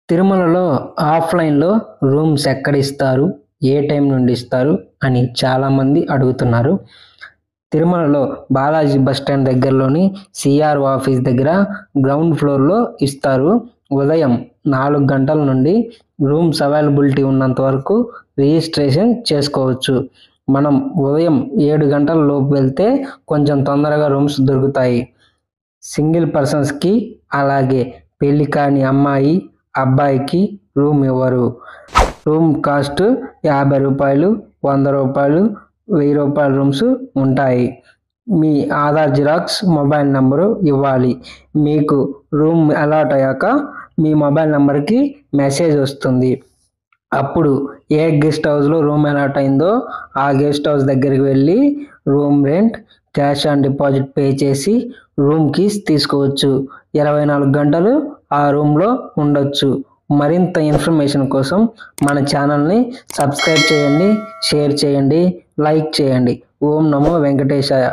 తిరుమలలో ఆఫ్లైన్‌లో రూమ్స్ ఎక్కడ ఇస్తారు? ఏ టైం నుండి ఇస్తారు? అని చాలామంది అడుగుతున్నారు. తిరుమలలో బాలాజీ బస్ స్టాండ్ దగ్గరలోని సీఆర్ఓ ఆఫీస్ దగ్గర గ్రౌండ్ ఫ్లోర్‌లో ఇస్తారు. ఉదయం 4 గంటల నుండి రూమ్స్ అవైలబిలిటీ ఉన్నంత వరకు రిజిస్ట్రేషన్ చేసుకోవచ్చు. మనం ఉదయం 7 గంటల లోపు వెళ్తే కొంచెం తొందరగా రూమ్స్ దొరుకుతాయి. సింగిల్ పర్సన్స్‌కి అలాగే పెళ్లి కాని అమ్మాయి, అబ్బాయికి రూమ్ ఇవ్వరు. రూమ్ కాస్ట్ రూ. 50, రూ. 100, రూ. 1000 రూమ్స్ ఉంటాయి. మీ ఆధార్ జిరాక్స్, మొబైల్ నంబరు ఇవ్వాలి. మీకు రూమ్ అలాట్ అయ్యాక మీ మొబైల్ నంబర్‌కి మెసేజ్ వస్తుంది. అప్పుడు ఏ గెస్ట్ హౌస్‌లో రూమ్ అలాట్ అయిందో ఆ గెస్ట్ హౌస్ దగ్గరికి వెళ్ళి room rent, cash on deposit pay చేసి రూమ్ కీస్ తీసుకోవచ్చు. 24 గంటలు ఆ రూమ్‌లో ఉండొచ్చు. మరింత ఇన్ఫర్మేషన్ కోసం మన ఛానల్‌ని సబ్స్క్రైబ్ చేయండి, షేర్ చేయండి, లైక్ చేయండి. ఓం నమో వెంకటేశాయ.